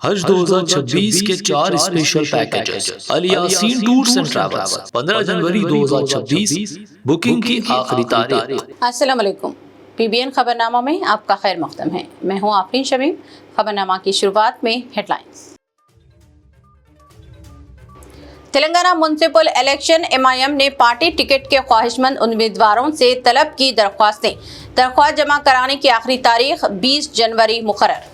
حج 2026 کے 4 special packages Alyaseen tours and travels 15 جنوری 2026 booking کی آخری تاریخ۔ السلام علیکم، پی بی این خبرنامہ میں آپ کا خیر مقدم ہے۔ میں ہوں آفرین شمیم۔ خبرنامہ کی شروعات میں headlines. Telangana municipal election M I M نے پارٹی ٹکٹ کے خواہش مند امیدواروں سے طلب کی درخواستیں۔ درخواست جمع کرانے کی آخری تاریخ 20 جنوری مقرر۔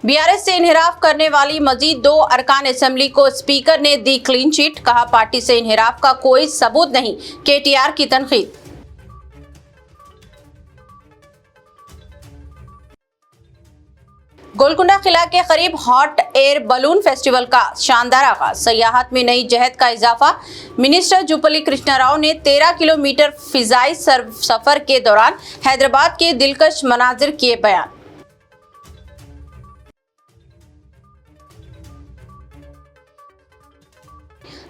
بی آر ایس سے انحراف کرنے والی مزید 2 ارکان اسمبلی کو اسپیکر نے دی کلین چٹ، کہا پارٹی سے انحراف کا کوئی ثبوت نہیں۔ کے ٹی آر کی تنقید۔ گولکنڈہ قلعہ کے قریب ہاٹ ایئر بلون فیسٹیول کا شاندار آغاز، سیاحت میں نئی جہت کا اضافہ۔ منسٹر جوپلی کرشنا راؤ نے 13 کلومیٹر فضائی سفر کے دوران حیدرآباد کے دلکش مناظر کیے بیان۔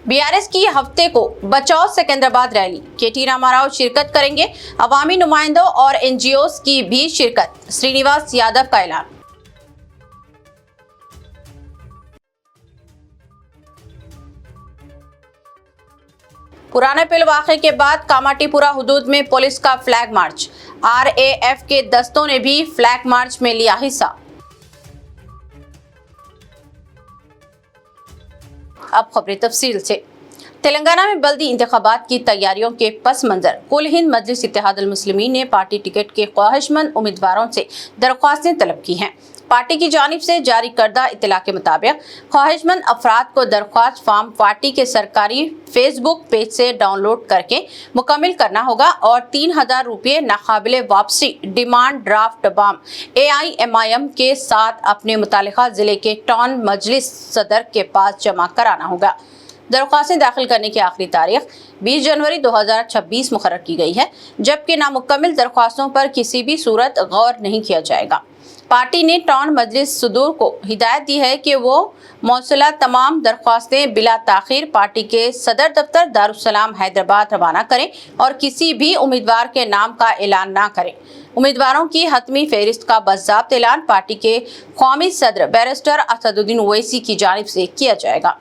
بی آر ایس کی ہفتے کو بچاؤ سکندرآباد ریلی، کے ٹی راما راؤ شرکت کریں گے۔ عوامی نمائندوں اور این جی اوز کی بھی شرکت، سرینیواس یادو کا اعلان۔ پرانے پل واقعے کے بعد کاماٹی پورہ حدود میں پولیس کا flag march, R A F کے دستوں نے بھی فلیگ مارچ میں لیا حصہ۔ اب خبریں تفصیل سے۔ تلنگانہ میں بلدی انتخابات کی تیاریوں کے پس منظر کل ہند مجلس اتحاد المسلمین نے پارٹی ٹکٹ کے خواہش مند امیدواروں سے درخواستیں طلب کی ہیں۔ پارٹی کی جانب سے جاری کردہ اطلاع کے مطابق خواہش مند افراد کو درخواست فارم پارٹی کے سرکاری فیس بک پیج سے ڈاؤن لوڈ کر کے مکمل کرنا ہوگا اور 3000 روپے ناقابل واپسی ڈیمانڈ ڈرافٹ بام A I M I M کے ساتھ اپنے متعلقہ ضلع کے ٹاؤن مجلس صدر کے پاس جمع کرانا ہوگا۔ درخواستیں داخل کرنے کی آخری تاریخ 20 جنوری 2026 مقرر کی گئی ہے، جبکہ نامکمل درخواستوں پر کسی بھی صورت غور نہیں کیا جائے گا۔ پارٹی نے ٹاؤن مجلس صدور کو ہدایت دی ہے کہ وہ موصولہ تمام درخواستیں بلا تاخیر پارٹی کے صدر دفتر دارالسلام حیدرآباد روانہ کریں اور کسی بھی امیدوار کے نام کا اعلان نہ کریں۔ امیدواروں کی حتمی فہرست کا باضابط اعلان پارٹی کے قومی صدر بیرسٹر اسدالدین اویسی کی جانب سے کیا جائے گا۔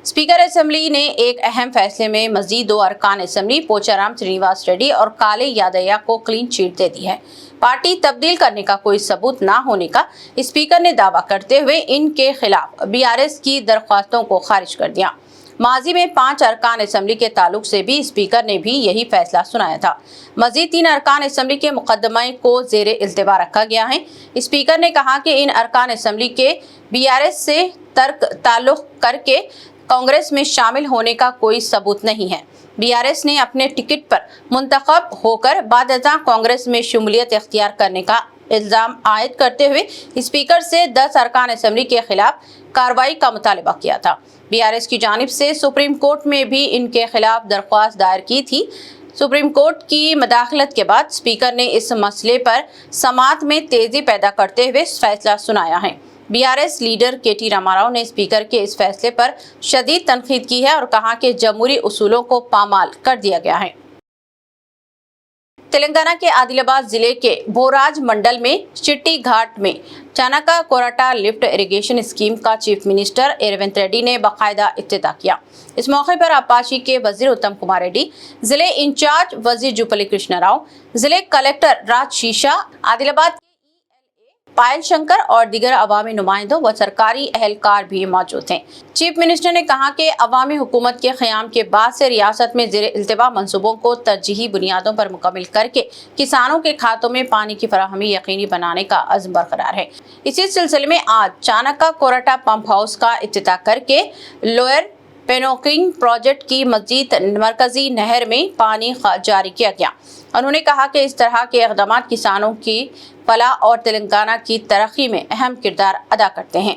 اسپیکر اسمبلی نے ایک اہم فیصلے میں مزید 2 ارکان اسمبلی پوچارام سرینیواس ریڈی اور کالے یادیا کو کلین چٹ دے دی ہے۔ پارٹی تبدیل کرنے کا کوئی ثبوت نہ ہونے کا اسپیکر نے دعویٰ کرتے ہوئے ان کے خلاف بی آر ایس کی درخواستوں کو خارج کر دیا۔ ماضی میں 5 ارکان اسمبلی کے تعلق سے بھی اسپیکر نے بھی یہی فیصلہ سنایا تھا۔ مزید 3 ارکان اسمبلی کے مقدمے کو زیر التوا رکھا گیا ہے۔ اسپیکر نے کہا کہ ان ارکان اسمبلی کے بی آر ایس سے ترک تعلق کر کے کانگریس میں شامل ہونے کا کوئی ثبوت نہیں ہے۔ بی آر ایس نے اپنے ٹکٹ پر منتخب ہو کر بعد ازاں کانگریس میں شمولیت اختیار کرنے کا الزام عائد کرتے ہوئے اسپیکر سے 10 ارکان اسمبلی کے خلاف کارروائی کا مطالبہ کیا تھا۔ بی آر ایس کی جانب سے سپریم کورٹ میں بھی ان کے خلاف درخواست دائر کی تھی۔ سپریم کورٹ کی مداخلت کے بعد اسپیکر نے اس مسئلے پر سماعت میں تیزی پیدا کرتے ہوئے فیصلہ سنایا ہے۔ بی آر ایس لیڈر کے ٹی راما راؤ نے اسپیکر کے اس فیصلے پر شدید تنقید کی ہے اور کہا کہ جمہوری اصولوں کو پامال کر دیا گیا ہے۔ تلنگانہ کے عادل آباد ضلع کے بوراج منڈل میں چٹی گھاٹ میں چانکا کوراٹا لفٹ اریگیشن اسکیم کا چیف منسٹر ریونت ریڈی نے باقاعدہ افتتاح کیا۔ اس موقع پر آبپاشی کے وزیر اتم کمار ریڈی، ضلع انچارج وزیر جوپلی کرشنا راؤ، ضلع کلکٹر راج شیشا، عادل آباد پائل شنکر اور دیگر عوامی نمائندوں و سرکاری اہلکار بھی موجود ہیں۔ چیف منسٹر نے کہا کہ عوامی حکومت کے قیام کے بعد سے ریاست میں زیر التوا منصوبوں کو ترجیحی بنیادوں پر مکمل کر کے کسانوں کے کھاتوں میں پانی کی فراہمی یقینی بنانے کا عزم برقرار ہے۔ اسی سلسلے میں آج چانکا کوراٹا پمپ ہاؤس کا افتتاح کر کے لوئر پینوکنگ پروجیکٹ کی مزید مرکزی نہر میں پانی جاری کیا گیا۔ انہوں نے کہا کہ اس طرح کے اقدامات کسانوں کی فلاح اور تلنگانہ کی ترقی میں اہم کردار ادا کرتے ہیں۔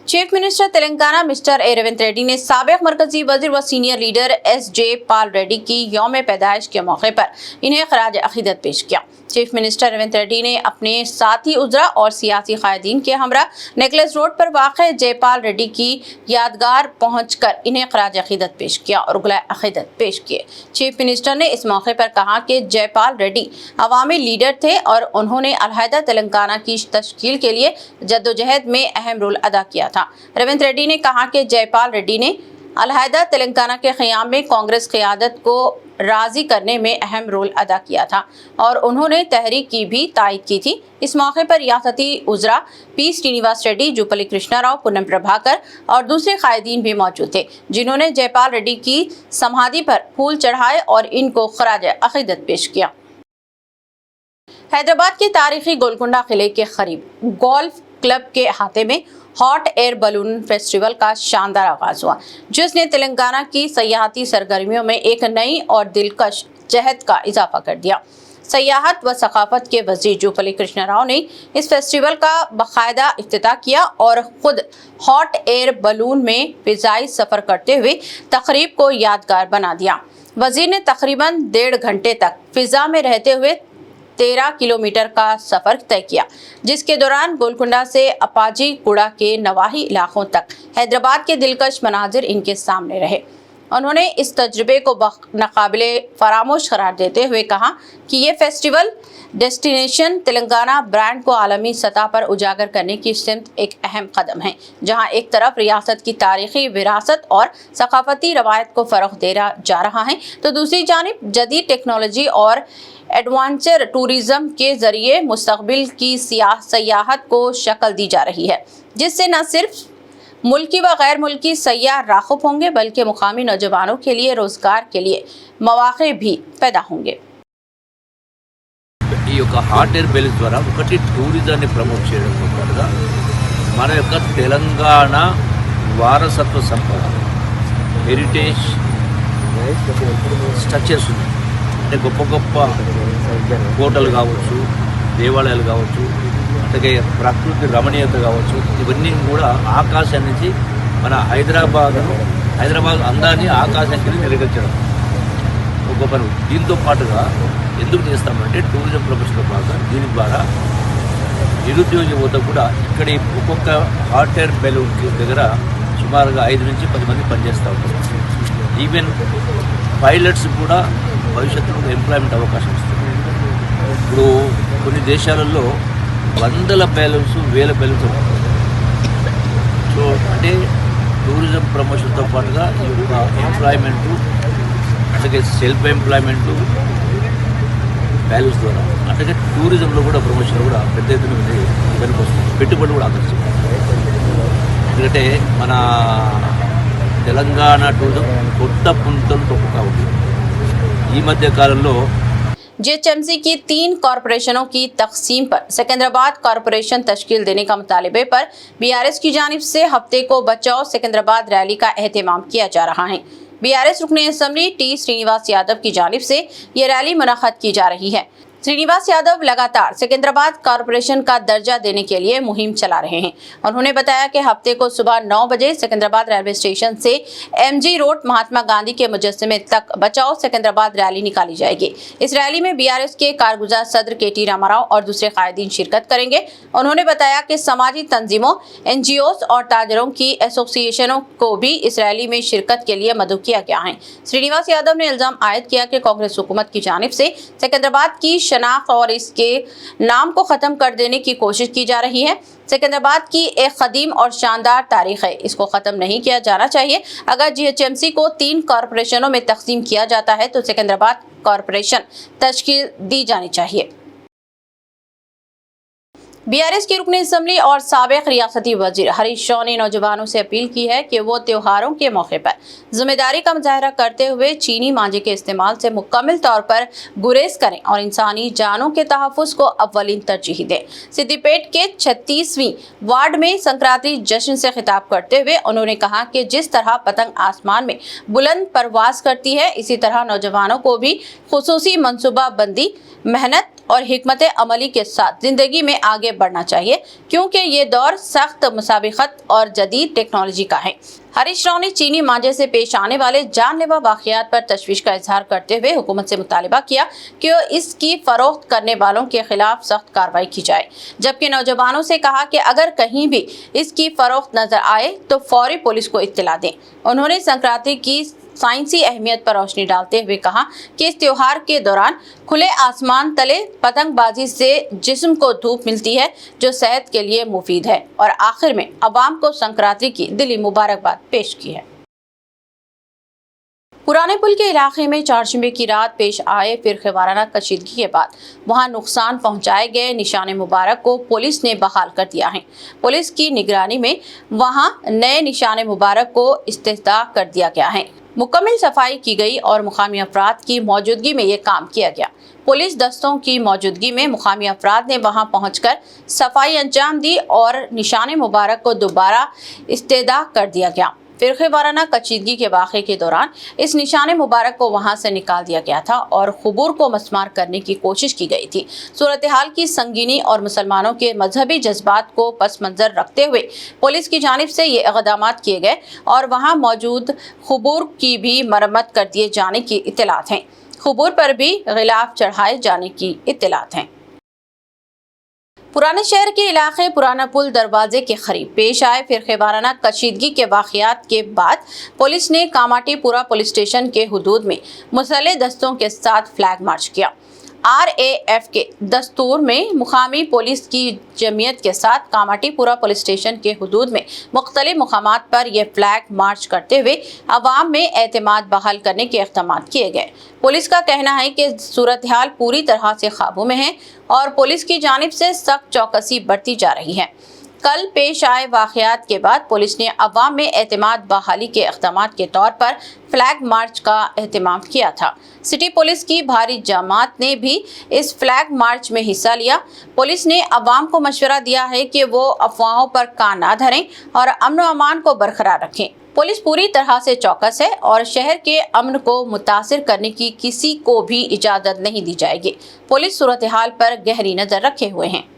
Chief minister Telangana mister A Revanth Reddy ने साबिक मरकजी वजीर व सीनियर लीडर एस.जे. पाल रेड्डी की यौम पैदाइश के मौके पर इन्हें खराज अकीदत पेश किया। चीफ मिनिस्टर रेवंत रेड्डी ने अपने साथी उजरा और सियासी कायदीन के हमरा नेकलेस रोड पर वाक़ जयपाल रेड्डी की यादगार पहुंचकर इन्हें खराज अकीदत पेश किया और उगला अकीदत पेश किए। चीफ मिनिस्टर ने इस मौके पर कहा कि जयपाल रेड्डी अवामी लीडर थे और उन्होंने अलहदा तेलंगाना की तश्कील के लिए जद्दोजहद में अहम रोल अदा किया था। रेवंत रेड्डी ने कहा कि जयपाल रेड्डी ने अलहदा तेलंगाना के क़याम में कांग्रेस क़यादत को राज़ी करने में अहम रोल अदा किया था और उन्होंने तहरीक की भी तायद की थी। इस मौके पर रियासती उजरा पी श्रीनिवास रेड्डी, जुपली कृष्णा राव, पूनम प्रभाकर और दूसरे कायदीन भी मौजूद थे, जिन्होंने जयपाल रेड्डी की समाधि पर फूल चढ़ाए और इनको खराज अकीदत पेश किया। हैदराबाद के तारीखी गोलकुंडा किले के करीब गोल्फ क्लब के अहाते में हॉट एयर बलून फेस्टिवल का शानदार आगाज हुआ, जिसने तेलंगाना की सयाहती सरगर्मियों में एक नई और दिलकश जहद का इजाफा कर दिया। सयाहत व सकाफत के वजीर जुपली कृष्णा राव ने इस फेस्टिवल का बाकायदा इफ्तिताह किया और खुद हॉट एयर बलून में फिजाई सफर करते हुए तकरीब को यादगार बना दिया। वजीर ने तकरीबन 1.5 घंटे तक फिजा में रहते हुए 13 किलोमीटर का सफर तय किया, जिसके दौरान गोलकुंडा से अपाजी गुड़ा के नवाही इलाकों तक हैदराबाद के दिलकश मनाजिर इनके सामने रहे। उन्होंने इस तजुर्बे को नाकाबिले फरामोश करार देते हुए कहा कि ये फेस्टिवल डेस्टिनेशन तेलंगाना ब्रांड को आलमी सतह पर उजागर करने की सिमत एक अहम कदम है, जहां एक तरफ रियासत की तारीखी विरासत और सकाफती रवायत को फ़रोग़ दिया जा रहा है, तो दूसरी जानिब जदीद टेक्नोलॉजी और एडवेंचर टूरिज्म के जरिए मुस्तकबिल की सयाहत को शक्ल दी जा रही है, जिससे न सिर्फ मुल्की व गैर मुल्की सयाह राग़िब होंगे बल्कि मुकामी नौजवानों के लिए रोजगार के लिए मौक़े भी पैदा होंगे। ఈ యొక్క హాట్ ఎయిర్ బెలూన్స్ ద్వారా ఒకటి టూరిజాన్ని ప్రమోట్ చేయడంతో పాటుగా మన యొక్క తెలంగాణ వారసత్వ సంపద హెరిటేజ్ స్ట్రక్చర్స్ ఉన్నాయి. అంటే గొప్ప గొప్ప కోటలు కావచ్చు, దేవాలయాలు కావచ్చు, అలాగే ప్రకృతి రమణీయత కావచ్చు, ఇవన్నీ కూడా ఆకాశం నుంచి మన హైదరాబాద్ అందాన్ని ఆకాశానికి నిలగచ్చడం ఒక గొప్ప. దీంతో పాటుగా ఎందుకు చేస్తామంటే టూరిజం ప్రొఫెషన్లో భాగంగా దీని ద్వారా నిరుద్యోగ యువత కూడా ఇక్కడ ఒక్కొక్క హాట్ ఎయిర్ బెలూన్కి దగ్గర సుమారుగా 5 నుంచి 10 మంది పనిచేస్తూ ఉంటారు. ఈవెన్ పైలట్స్ కూడా భవిష్యత్తులో ఎంప్లాయ్మెంట్ అవకాశం ఇస్తుంది. ఇప్పుడు కొన్ని దేశాలలో 100 బెలూన్స్ 1000 బెలూన్స్ ఉంటాయి. సో అంటే టూరిజం ప్రమోషన్తో పాటుగా ఈ యొక్క ఎంప్లాయ్మెంటు, అలాగే సెల్ఫ్ ఎంప్లాయ్మెంటు వాల్యూస్ ద్వారా, అంటే టూరిజంలో కూడా ప్రమోషన్ కూడా పెద్ద ఎత్తున కనిపిస్తుంది. పెట్టుబడులు కూడా ఆకర్షిస్తుంది. ఎందుకంటే మన తెలంగాణ టూరిజం కొత్త పుంతలు తొక్కుతూ ఉంది. ఈ మధ్య కాలంలో जीएचएमसी की 3 कॉरपोरेशनों की तकसीम पर सिकंदराबाद कॉरपोरेशन तश्कील देने का मुतालिबे पर बीआरएस की जानिब से हफ्ते को बचाओ सिकंदराबाद रैली का एहतमाम किया जा रहा है। बीआरएस रुकन असम्बली टी श्रीनिवास यादव की जानिब से ये रैली मुनक़्क़द की जा रही है। श्रीनिवास यादव लगातार सिकंदराबाद कॉरपोरेशन का दर्जा देने के लिए मुहिम चला रहे हैं। उन्होंने बताया कि हफ्ते को सुबह 9 बजे सिकंदराबाद रेलवे स्टेशन से एमजी रोड महात्मा गांधी के मुजस्समे तक बचाओ सिकंदराबाद रैली निकाली जाएगी। इस रैली में बीआरएस के कारगुजार सदर के.टी. रामाराव और दूसरे कायदीन शिरकत करेंगे। उन्होंने बताया कि समाजी तंजीमों, एनजीओज और ताजरों की एसोसिएशनों को भी इस रैली में शिरकत के लिए मदऊ किया गया है। श्रीनिवास यादव ने इल्जाम आयद किया कि कांग्रेस हुकूमत की जानिब से सिकंदराबाद की शनाख्त और इसके नाम को ख़त्म कर देने की कोशिश की जा रही है। सिकंदराबाद की एक कदीम और शानदार तारीख है, इसको ख़त्म नहीं किया जाना चाहिए। अगर जीएचएमसी को 3 कॉरपोरेशनों में तकसीम किया जाता है तो सिकंदराबाद कॉरपोरेशन तश्कील दी जानी चाहिए। बीआरएस की रुकन असम्बली और साबिक रियासती वजीर हरीश राव ने नौजवानों से अपील की है कि वो त्योहारों के मौके पर जिम्मेदारी का मुजाहरा करते हुए चीनी मांझे के इस्तेमाल से मुकम्मल तौर पर गुरेज करें और इंसानी जानों के तहफ़्फ़ुज़ को अव्वलीन तरजीह दें। सिद्दीपेट के 36वीं वार्ड में संक्रांति जश्न से खिताब करते हुए उन्होंने कहा कि जिस तरह पतंग आसमान में बुलंद परवाज करती है, इसी तरह नौजवानों को भी खुसूसी मनसूबा बंदी, मेहनत और हिकमत अमली के साथ जिंदगी में आगे बढ़ना चाहिए, क्योंकि ये दौर सख्त मुसाबिकत और जदीद टेक्नोलॉजी का है। हरीश राव ने चीनी मांझे से पेश आने वाले जानलेवा वाक़यात पर तशवीश का इजहार करते हुए हुकूमत से मुतालिबा किया कि इसकी फरोख्त करने वालों के खिलाफ सख्त कार्रवाई की जाए, जबकि नौजवानों से कहा कि अगर कहीं भी इसकी फरोख्त नजर आए तो फौरी पुलिस को इत्तला दें। उन्होंने संक्रांति की साइंसी अहमियत पर रोशनी डालते हुए कहा कि इस त्योहार के दौरान खुले आसमान तले पतंगबाजी से जिस्म को धूप मिलती है, जो सेहत के लिए मुफीद है, और आखिर में अवाम को संक्रांति की दिली मुबारकबाद पेश की है। पुराने पुल के इलाके में चारशंबे की रात पेश आए फिरके वाराना कशीदगी के बाद वहां नुकसान पहुंचाए गए निशाने मुबारक को पुलिस ने बहाल कर दिया है। पुलिस की निगरानी में वहां नए निशाने मुबारक को इस्तेहदाह कर दिया गया है। मुकम्मल सफाई की गई और मुकामी अफराद की मौजूदगी में ये काम किया गया। पुलिस दस्तों की मौजूदगी में मुकामी अफराद ने वहां पहुंचकर सफाई अंजाम दी और निशाने मुबारक को दोबारा इस्तेहदाह कर दिया गया। फिरके वाराना कशीदगी के वाक़े के दौरान इस निशाने मुबारक को वहां से निकाल दिया गया था और खुबूर को मस्मार करने की कोशिश की गई थी। सूरत हाल की संगीनी और मुसलमानों के मजहबी जज्बात को पस मंजर रखते हुए पुलिस की जानिब से ये इक़दामात किए गए और वहां मौजूद खुबूर की भी मरम्मत कर दिए जाने की इत्तलात हैं। खुबूर पर भी गिलाफ चढ़ाए जाने की इत्तलात हैं। पुराने शहर के इलाके पुराना पुल दरवाजे के करीब पेश आए फिरके वाराना कशीदगी के वाक़यात के बाद पुलिस ने कामाटीपुरा पुलिस स्टेशन के हुदूद में मुसल्ह दस्तों के साथ फ्लैग मार्च किया। RAF के दस्तूर में मुकामी पुलिस की जमीयत के साथ कामाटीपुरा पुलिस स्टेशन के हुदूद में मुख्तलिफ मुकामात पर यह फ्लैग मार्च करते हुए अवाम में एतमाद बहाल करने के इक़दाम किए गए। पुलिस का कहना है कि सूरत हाल पूरी तरह से काबू में है और पुलिस की जानिब से सख्त चौकसी बरती जा रही है। कल पेश आए वाक़यात के बाद पुलिस ने अवाम में एतमाद बहाली के इक़दाम के तौर पर फ्लैग मार्च का एहतमाम किया था। सिटी पुलिस की भारी जमात ने भी इस फ्लैग मार्च में हिस्सा लिया। पुलिस ने अवाम को मशवरा दिया है कि वो अफवाहों पर कान ना धरें और अमन व अमान को बरकरार रखें। पुलिस पूरी तरह से चौकस है और शहर के अमन को मुतासिर करने की किसी को भी इजाज़त नहीं दी जाएगी। पुलिस सूरत हाल पर गहरी नज़र रखे हुए हैं।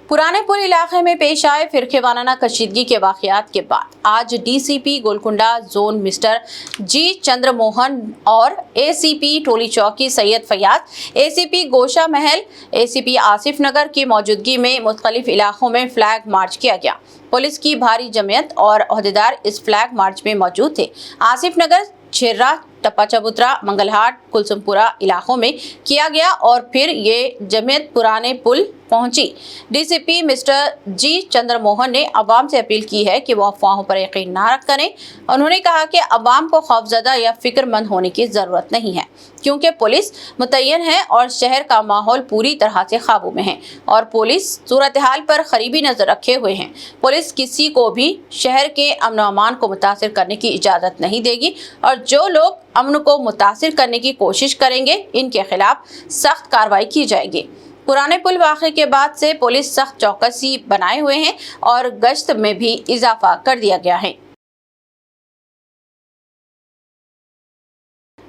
पुराने पुल इलाके में पेश आए फिरके वाराना कशीदगी के वाक़यात के बाद आज DCP Golconda zone mister G Chandramohan और ACP टोली चौकी सैयद फयाज, ACP गोशा महल, ACP आसिफ नगर की मौजूदगी में मुख्तलिफ इलाकों में फ्लैग मार्च किया गया। पुलिस की भारी जमीयत और ओहदेदार इस फ्लैग मार्च में मौजूद थे। आसिफ नगर, छिर्रा, टप्पा चबूतरा, मंगलहाट, कुलसुमपुरा इलाकों में किया गया और फिर ये जमीयत पुराने पुल पहुंची। DCP मिस्टर G चंद्रमोहन ने अवाम से अपील की है कि वो अफवाहों पर यकीन ना करें। उन्होंने कहा कि अवाम को खौफजदा या फिक्रमंद होने की ज़रूरत नहीं है, क्योंकि पुलिस मुतय्यन है और शहर का माहौल पूरी तरह से काबू में है और पुलिस सूरत हाल पर करीबी नज़र रखे हुए हैं। पुलिस किसी को भी शहर के अमन अमान को मुतासिर करने की इजाज़त नहीं देगी और जो लोग अमन को मुतासिर करने की कोशिश करेंगे इनके खिलाफ सख्त कार्रवाई की जाएगी। पुराने पुल वाक़े के बाद से पुलिस सख्त चौकसी बनाए हुए हैं और गश्त में भी इजाफा कर दिया गया है।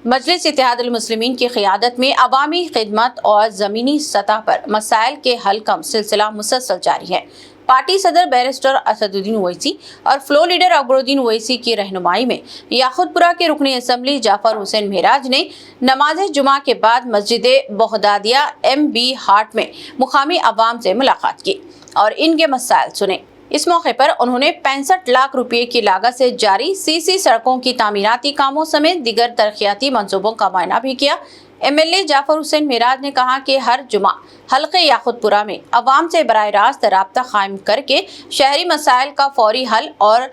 मजलिस इत्तेहादुल मुस्लिमीन की क़ियादत में अवामी खिदमत और ज़मीनी सतह पर मसाइल के हल का सिलसिला मुसलसल जारी है। पार्टी सदर बैरिस्टर असदुद्दीन ओवैसी और फ्लोर लीडर अकबरुद्दीन ओवैसी की रहनुमाई में याखुतपुरा के रुकनी असम्बली जाफर हुसैन मेहराज ने नमाज जुमा के बाद मस्जिद बगदादिया MB हाट में मुकामी अवाम से मुलाकात की और इनके मसाइल सुने। इस मौके पर उन्होंने 65 लाख रुपए की लागत से जारी CC सड़कों की तामीराती कामों समेत दीगर तरक्याती मंसूबों का मुआयना भी किया। MLA जाफर हुसैन मेहराज ने कहा कि हर जुमा हल्के याखुतपुरा में अवाम से बराह रास्त राब्ता कायम करके शहरी मसाइल का फौरी हल और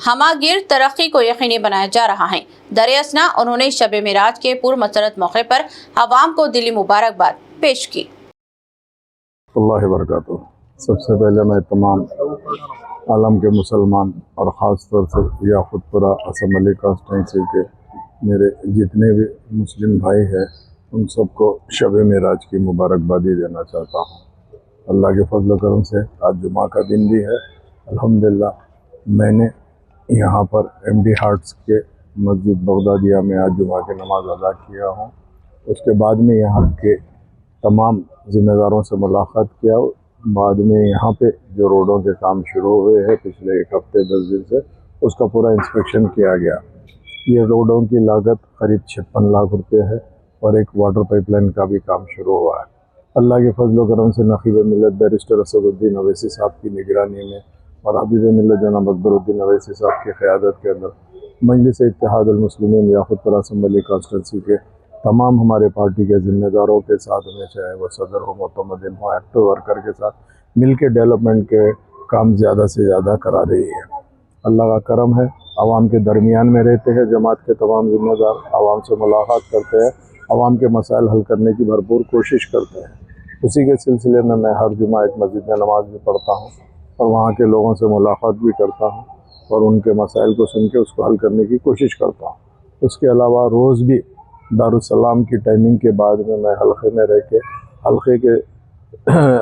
हमागिर तरक्की को यकीनी बनाया जा रहा है। दरियासना उन्होंने शब मेराज के पुरमसरत मौके पर अवाम को दिली मुबारकबाद पेश की। अल्लाह बरकातहू। सबसे पहले मैं तमाम आलम के मुसलमान और ख़ास तौर से याखुतपुरा असम्बली कॉन्स्टिट्यूंसी के मेरे जितने भी मुस्लिम भाई हैं उन सबको शब मेराज की मुबारकबादी देना चाहता हूँ। अल्लाह के फजल करम से आज जुमा का दिन भी है। अल्हम्दुलिल्लाह मैंने यहाँ पर MD हार्ट्स के मस्जिद बगदादिया में आज जुमा की नमाज़ अदा किया हूँ। उसके बाद में यहाँ के तमाम ज़िम्मेदारों से मुलाकात किया। बाद में यहाँ पे जो रोडों के काम शुरू हुए हैं पिछले एक हफ्ते 10 दिन से, उसका पूरा इंस्पेक्शन किया गया। ये रोडों की लागत करीब 56 लाख रुपए है और एक वाटर पाइपलाइन का भी काम शुरू हुआ है। अल्लाह के फजल करम से नकीब मिलत बैरिस्टर असदुद्दीन अवैसी साहब की निगरानी में और हबीब मिलत जनाब अकबरुद्दीन अवैसी साहब की क़यादत के अंदर मजलिस इत्तेहाद अल मुस्लिमीन याकुतपुरा असम्बली कॉन्स्टिट्यूंसी के तमाम हमारे पार्टी के ज़िम्मेदारों के साथ में, चाहे वो सदर हो, मोतमदिन हो, एक्टिव वर्कर के साथ मिल के डेवलपमेंट के काम ज़्यादा से ज़्यादा करा रही है। अल्लाह का करम है, आवाम के दरमियान में रहते हैं जमात के तमाम ज़िम्मेदार, आवाम से मुलाकात करते हैं, आवाम के मसाइल हल करने की भरपूर कोशिश करते हैं। उसी के सिलसिले में मैं हर जुमा एक मस्जिद में नमाज भी पढ़ता हूँ और वहाँ के लोगों से मुलाकात भी करता हूँ और उनके मसाइल को सुन के उसको हल करने की कोशिश करता हूँ। उसके अलावा रोज़ भी दारुस्सलाम की टाइमिंग के बाद में मैं हल्के में रह के हल्के के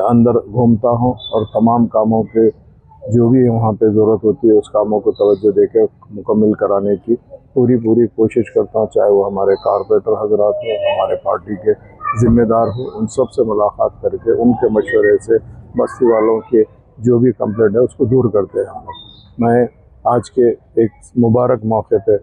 अंदर घूमता हूँ और तमाम कामों के जो भी वहाँ पे ज़रूरत होती है उस कामों को तवज्जो देकर मुकम्मल कराने की पूरी कोशिश करता हूँ। चाहे वो हमारे कारपोरेटर हजरात हो, हमारे पार्टी के ज़िम्मेदार हो, उन सब से मुलाकात करके उनके मशवरे से बस्ती वालों के जो भी कंप्लेंट है उसको दूर करते हैं हम लोग। मैं आज के एक मुबारक मौके पे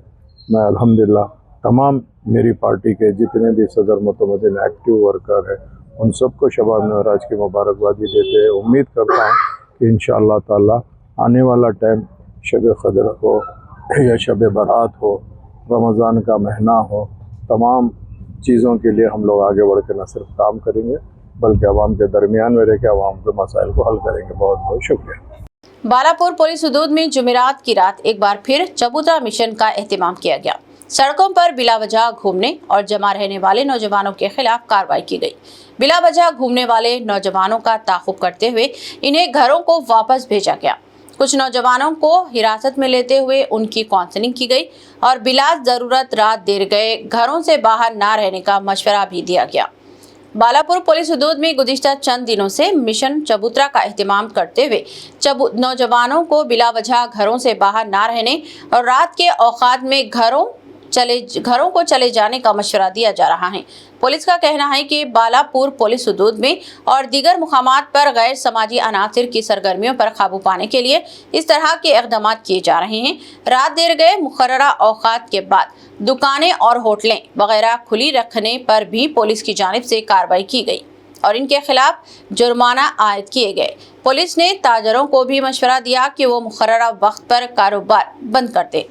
मैं अल्हम्दुलिल्लाह तमाम मेरी पार्टी के जितने भी सदर मोतमदिन एक्टिव वर्कर हैं उन सबको शबाब महराज की मुबारकबादी देते हैं। उम्मीद करता हूँ कि इंशाअल्लाह ताला आने वाला टाइम शब क़द्र हो या शब बारात हो, रमज़ान का महीना हो, तमाम चीज़ों के लिए हम लोग आगे बढ़ के न सिर्फ काम करेंगे बल्कि आवाम के दरमियान में रह के आवाम के मसाइल को हल करेंगे। बहुत बहुत शुक्रिया। बालापुर पुलिस हदूद में जुमेरात की रात एक बार फिर चबूतरा मिशन का एहतमाम किया गया। सड़कों पर बिला वजह घूमने और जमा रहने वाले नौजवानों के खिलाफ कार्रवाई की गई। बिला वजह घूमने वाले नौजवानों का ताक़ुब करते हुए इन्हें घरों को वापस भेजा गया। कुछ नौजवानों को हिरासत में लेते हुए उनकी काउंसलिंग की गई और बिला ज़रूरत रात देर गए घरों से बाहर ना रहने का मशवरा भी दिया गया। बालापुर पुलिस हदूद में गुज़िश्ता चंद दिनों से मिशन चबूतरा का एहतमाम करते हुए नौजवानों को बिला वजह घरों से बाहर ना रहने और रात के औकात में घरों को चले जाने का मशवरा दिया जा रहा है। पुलिस का कहना है कि बालापुर पुलिस हदूद में और दीगर मुकामात पर गैर समाजी अनासिर की सरगर्मियों पर काबू पाने के लिए इस तरह के इक़दाम किए जा रहे हैं। रात देर गए मुकर्ररा औकात के बाद दुकानें और होटलें वगैरह खुली रखने पर भी पुलिस की जानिब से कार्रवाई की गई और इनके खिलाफ जुर्माना आयद किए गए। पुलिस ने ताजरों को भी मशवरा दिया कि वो मुकर्ररा वक्त पर कारोबार बंद कर दें।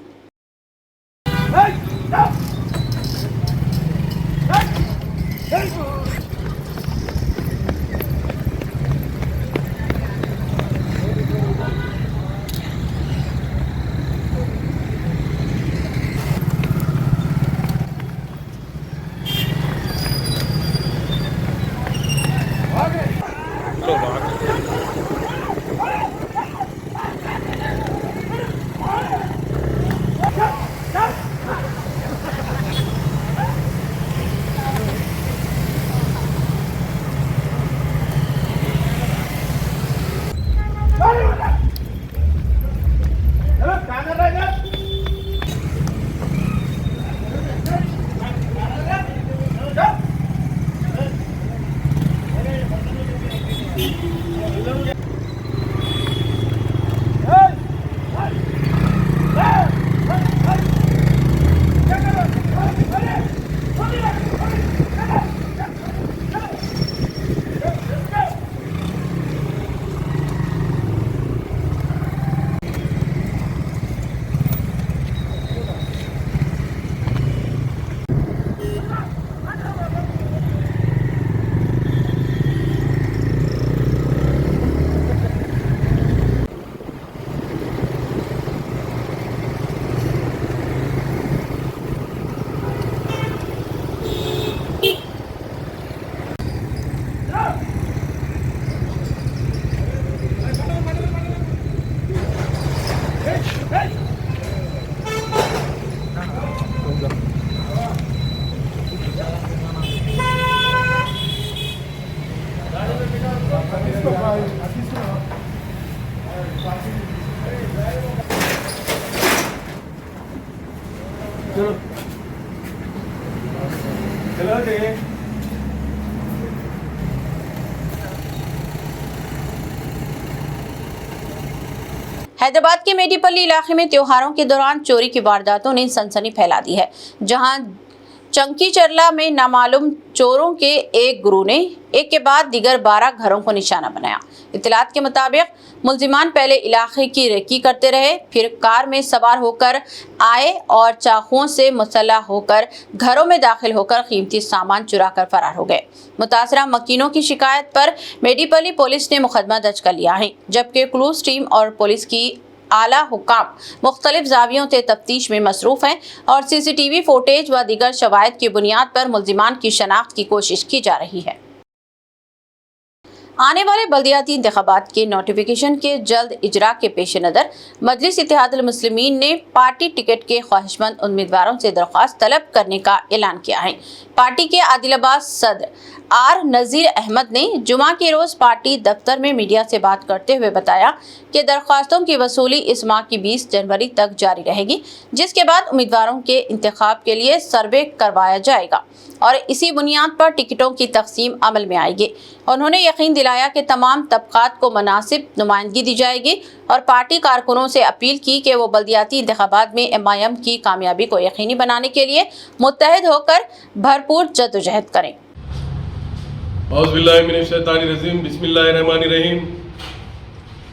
हैदराबाद के मेडीपल्ली इलाके में त्योहारों के दौरान चोरी की वारदातों ने सनसनी फैला दी है, जहां चंकी चरला में नामालूम चोरों के एक गुरु ने एक के बाद दिगर 12 घरों को निशाना बनाया। इत्तलात के मुताबिक मुलजिमान पहले इलाके की रेकी करते रहे, फिर कार में सवार होकर आए और चाकुओं से मुसल्लह होकर घरों में दाखिल होकर कीमती सामान चुरा कर फरार हो गए। मुतासरा मकीनों की शिकायत पर मेडीपल्ली पुलिस ने मुकदमा दर्ज कर लिया है, जबकि क्लूज टीम और पुलिस की आला हुकाम मुख्तलिफ जावियों से तफ्तीश में मसरूफ हैं और CCTV फुटेज व दीगर शवाहिद की बुनियाद पर मुलजिमान की शनाख्त की कोशिश की जा रही है। आने वाले बल्दियाती इंतखाबात के नोटिफिकेशन के जल्द इजरा के पेश नज़र मजलिस इत्तेहादुल मुस्लिमीन ने पार्टी टिकट के ख्वाहिशमंद उम्मीदवारों से दरख्वास्त तलब करने का ऐलान किया है। पार्टी के आदिलाबाद सदर आर नज़ीर अहमद ने जुमा के रोज़ पार्टी दफ्तर में मीडिया से बात करते हुए बताया कि दरख्वास्तों की वसूली इस माह की 20 जनवरी तक जारी रहेगी, जिसके बाद उम्मीदवारों के इंतखाब के लिए सर्वे करवाया जाएगा और इसी बुनियाद पर टिकटों की तकसीम अमल में आएगी। उन्होंने यकीन दिलाया कि तमाम तबकात को मुनासिब नुमाइंदगी दी जाएगी और पार्टी कारकुनों से अपील की कि वो बल्दियाती इंतखाबात में MIM की कामयाबी को यकीनी बनाने के लिए मुत्तहिद होकर भरपूर जद्दोजहद करें। औज़ुबिल्लाहिमिनश्शैतानिर्रजीम, बिस्मिल्लाहिर्रहमानिर्रहीम,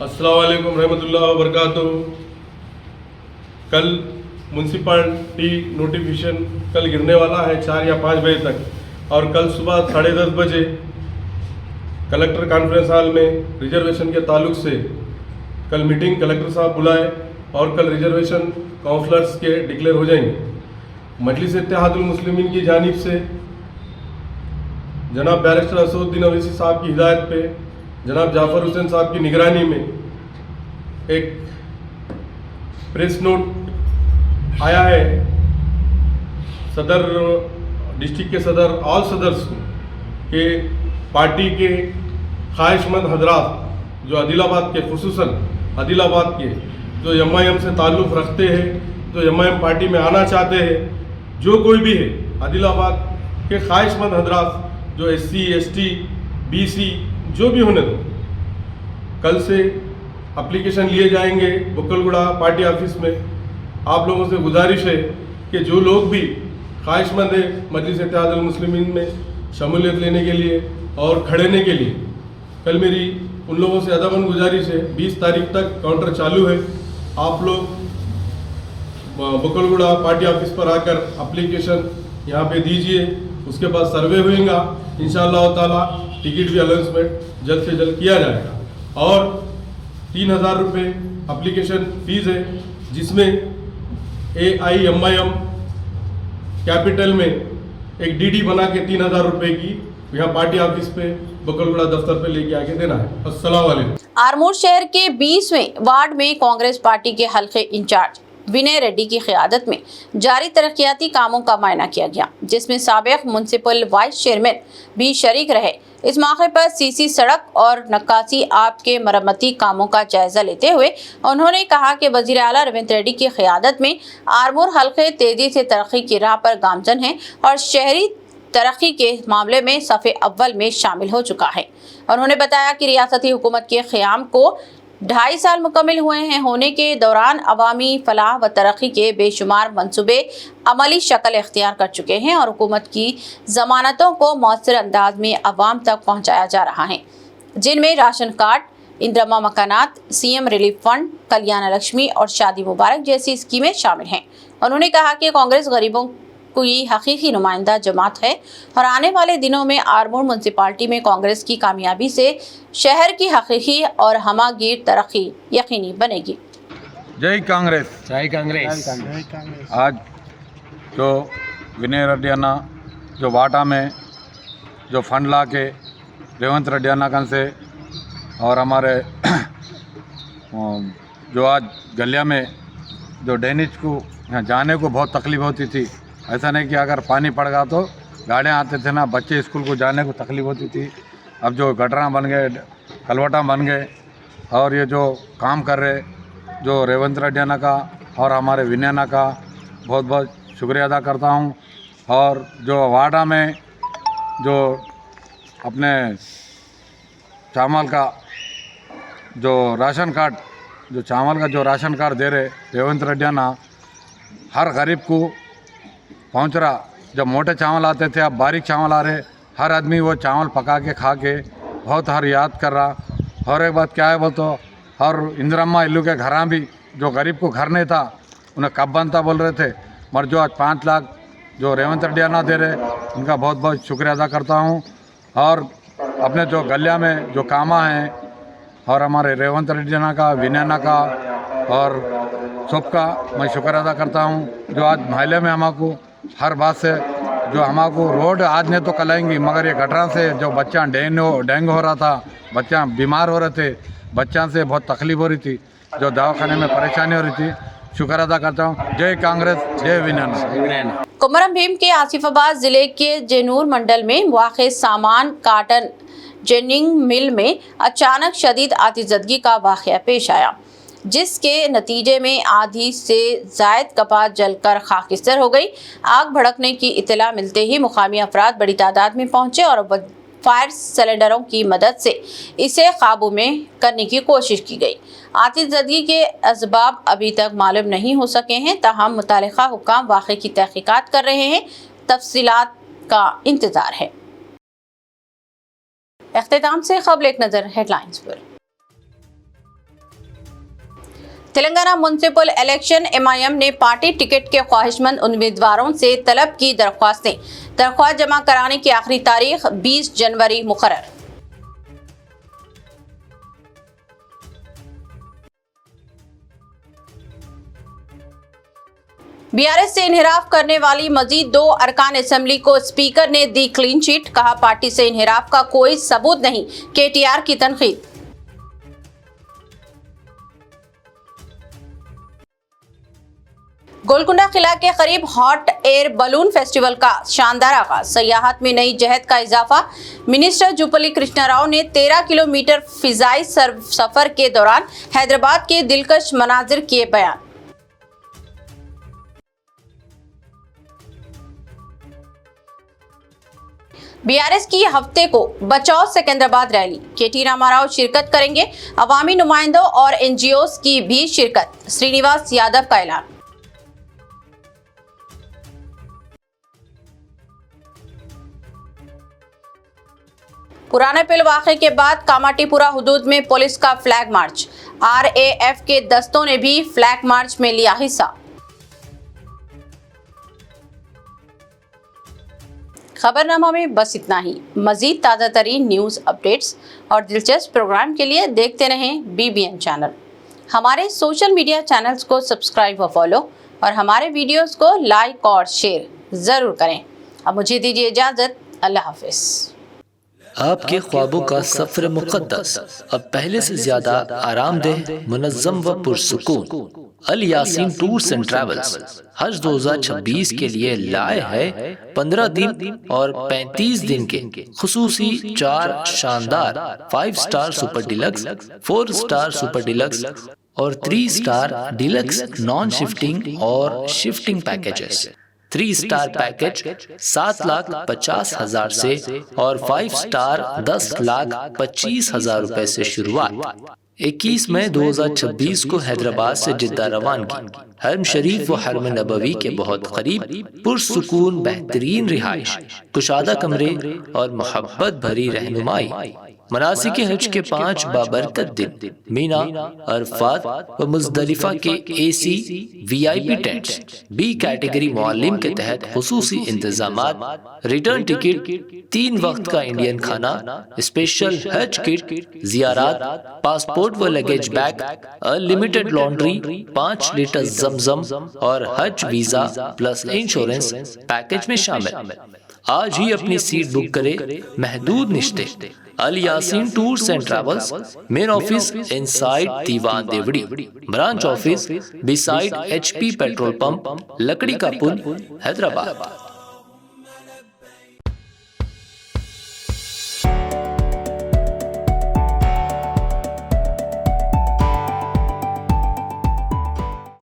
अस्सलामु अलैकुम रहमतुल्लाहि व बरकातुहू। कल म्यूनसिपालिटी नोटिफिकेशन कल गिरने वाला है 4 या 5 बजे तक और कल सुबह 10:30 बजे कलेक्टर कॉन्फ्रेंस हॉल में रिजर्वेशन के ताल्लुक से कल मीटिंग कलेक्टर साहब बुलाए और कल रिजर्वेशन काउंसलर्स के डिक्लेयर हो जाएंगे। मजलिस इत्तेहादुल मुस्लिमीन की जानिब से जनाब बैरिस्टर असदुद्दीन अवैसी साहब की हिदायत पे जनाब जाफर हुसैन साहब की निगरानी में एक प्रेस नोट आया है सदर डिस्ट्रिक्ट के सदर ऑल सदर्स को कि पार्टी के ख्वाहिशमंद हजरात जो आदिलाबाद के खुसूसन आदिलाबाद के जो MIM से ताल्लुक़ रखते हैं, जो MIM पार्टी में आना चाहते हैं, जो कोई भी है आदिलाबाद के ख्वाहिशमंद हजरात जो SC ST BC जो भी होने दो, कल से एप्लीकेशन लिए जाएंगे बकलगुड़ा पार्टी ऑफिस में। आप लोगों से गुजारिश है कि जो लोग भी ख्वाहिशमंद है मजलिस इत्तेहादुल मुस्लिमीन में शमूलियत लेने के लिए और खड़ेने के लिए, कल मेरी उन लोगों से अदबन गुजारिश है 20 तारीख तक काउंटर चालू है। आप लोग बकलगुड़ा पार्टी ऑफिस पर आकर एप्लीकेशन यहाँ पे दीजिए, उसके बाद सर्वे होगा। इंशाअल्लाह ताला टिकट भी अनाउंसमेंट जल्द से जल्द किया जाएगा और 3000 रुपये एप्लीकेशन फीस है, जिसमें AIMIM कैपिटल में एक DD बना के 3000 रुपये की यहाँ पार्टी ऑफिस पे बकलगुड़ा दफ्तर पे लेके आके देना है। अस्सलाम वालेकुम। आरमूर शहर के 20वें वार्ड में कांग्रेस पार्टी के हल्के इंचार्ज विनय रेड्डी की क़यादत में जारी तरक्याती कामों का मुआयना किया गया, जिसमें साबिक़ म्युनिसिपल वाइस चेयरमैन भी शरीक रहे। इस मौके पर CC सड़क और नक्काशी आप के मरम्मती कामों का जायजा लेते हुए उन्होंने कहा कि वज़ीर आला रविंद्र रेड्डी की क़यादत में आरमूर हल्के तेजी से तरक्की की राह पर गामजन है और शहरी तरक्की के मामले में सफ़े अव्वल में शामिल हो चुका है। उन्होंने बताया कि रियासती हुकूमत के क़याम को 2.5 साल मुकम्मल हुए हैं, होने के दौरान अवामी फलाह व तरक्की के बेशुमार मंसूबे अमली शक्ल इख्तियार कर चुके हैं और हुकूमत की ज़मानतों को मौसर अंदाज में अवाम तक पहुँचाया जा रहा है, जिनमें राशन कार्ड, इंदिरा मकानात, CM relief fund, Kalyan Lakshmi और शादी मुबारक जैसी स्कीमें शामिल हैं। उन्होंने कहा कि कांग्रेस गरीबों की हकीकी नुमाइंदा जमात है और आने वाले दिनों में आरमूर म्यूनसिपालिटी में कांग्रेस की कामयाबी से शहर की हकीकी और हमागीर तरक्की यकीनी बनेगी। जय कांग्रेस। जय कांग्रेस। आज जो विनय रेड्डी अन्ना जो वाटा में जो फंड ला के रेवंत रेड्डी अन्ना कन से और हमारे जो आज गलिया में जो डैनिज को यहाँ जाने को बहुत तकलीफ होती थी, ऐसा नहीं कि अगर पानी पड़ गया तो गाड़ियाँ आते थे ना, बच्चे स्कूल को जाने को तकलीफ होती थी। अब जो गटरा बन गए, कलवटा बन गए और ये जो काम कर रहे जो रेवंत रेड्डी अन्ना का और हमारे विनय अन्ना का बहुत बहुत शुक्रिया अदा करता हूँ। और जो वाडा में जो अपने चावल का जो राशन कार्ड जो चावल का जो राशन कार्ड दे रहे रेवंत रेड्डी ना हर गरीब को पहुंच रहा। जब मोटे चावल आते थे अब बारीक चावल आ रहे, हर आदमी वो चावल पका के खा के बहुत हर याद कर रहा। और एक बात क्या है बोल तो और इंदिरम्मा इल्लू के घर भी जो गरीब को घर नहीं था उन्हें कब बनता बोल रहे थे, मगर जो आज 5 लाख जो रेवंत रेड्डी ना दे रहे उनका बहुत बहुत शुक्रिया अदा करता हूँ। और अपने जो गलिया में जो कामा हैं और हमारे रेवंत रेड्डी का विनयना का और सबका मैं शुक्र अदा करता हूँ जो आज महल्ले में हमको हर बात से जो हमको रोड आज नहीं तो कलाएंगी, मगर ये गटरा से जो बच्चा डेंगू हो रहा था, बच्चा बीमार हो रहे थे, बच्चा से बहुत तकलीफ हो रही थी, जो दवाखाने में परेशानी हो रही थी, शुक्र अदा करता हूँ। जय कांग्रेस, जय विनयना। कुमरम भीम के आसिफाबाद जिले के जेनूर मंडल में वाक़े सामान काटन जेनिंग मिल में अचानक शदीद आतिशबाजी का वाक़या पेश आया, जिसके नतीजे में आधी से ज़ायद कपास जलकर खाकिस्तर हो गई। आग भड़कने की इत्तला मिलते ही मुकामी अफराद बड़ी तादाद में पहुंचे और फायर सिलेंडरों की मदद से इसे काबू में करने की कोशिश की गई। आतिशबाजी के असबाब अभी तक मालूम नहीं हो सके हैं, ताहम मुतालिका हुक्काम वाक़े की तहक़ीक़ात कर रहे हैं, तफसीलात का इंतज़ार है। इख्तिताम से क़ब्ल एक नज़र हेडलाइंस पर। तेलंगाना म्युनिसिपल इलेक्शन MIM ने पार्टी टिकट के ख्वाहिशमंद उम्मीदवारों से तलब की दरख्वास्तें। दरख्वास्त जमा कराने की आखिरी तारीख 20 जनवरी मुकर्रर। BRS से इन्हिराफ करने वाली मजीद 2 अरकान असेंबली को स्पीकर ने दी क्लीन चिट, कहा पार्टी से इन्हिराफ का कोई सबूत नहीं, KTR की तनकीद। गोलकुंडा किला के करीब हॉट एयर बलून फेस्टिवल का शानदार आगाज, सयाहत में नई जहत का इजाफा। मिनिस्टर जुपल्ली कृष्णा राव ने 13 किलोमीटर फिजाई सफर के दौरान हैदराबाद के दिलकश मनाजिर किए बयान। BRS की हफ्ते को बचाओ सिकंदराबाद रैली, KT रामाराव शिरकत करेंगे, अवामी नुमाइंदों और NGOs की भी शिरकत, श्रीनिवास यादव का ऐलान। पुराने पिल वाक़े के बाद कामाटीपुरा हुदूद में पुलिस का फ्लैग मार्च, RAF के दस्तों ने भी फ्लैग मार्च में लिया हिस्सा। खबरनामा में बस इतना ही। मजीद ताज़ा तरीन न्यूज़ अपडेट्स और दिलचस्प प्रोग्राम के लिए देखते रहें BBN चैनल। हमारे सोशल मीडिया चैनल्स को सब्सक्राइब व फॉलो और हमारे वीडियोस को लाइक और शेयर ज़रूर करें। अब मुझे दीजिए इजाज़त, अल्लाह हाफिज़। आपके ख्वाबों का सफर मुक़द्दस अब पहले से ज्यादा आरामदेह, मुनज़्ज़म व पुरसुकून। अल यासीन टूर्स एंड ट्रैवल्स हज 2026 के लिए लाए है 15 दिन और 35 दिन के खुसूसी 4 शानदार 5 star super deluxe, 4 star super deluxe और 3 स्टार डिलक्स नॉन शिफ्टिंग और शिफ्टिंग पैकेजेस। 3 स्टार पैकेज 7,50,000 से और 5 स्टार 10,25,000 रुपए से शुरुआत। 21 मई 2026 को हैदराबाद से जिद्दा रवानगी। हरम शरीफ व हरम नबवी के बहुत करीब पुरसुकून बेहतरीन रिहाइश, कुशादा कमरे और मोहब्बत भरी रहनुमाई। मनासिक हज के 5 बाबरकत दिन मीना, अरफात व मुज़दलिफा के AC VIP tents, B category मुअल्लिम के तहत खुसूसी इंतजामात, रिटर्न टिकट, 3 वक्त का इंडियन खाना, स्पेशल हज किट, जियारात, पासपोर्ट व luggage bag, unlimited laundry, 5 litre Zamzam और Hajj visa plus insurance package में शामिल। आज ही अपनी सीट बुक करे, महदूद निश्ते। Al Yaseen tours and travels, main office inside Diwan Devdi, branch office beside HP petrol pump, Lakdi ka pull, Hyderabad.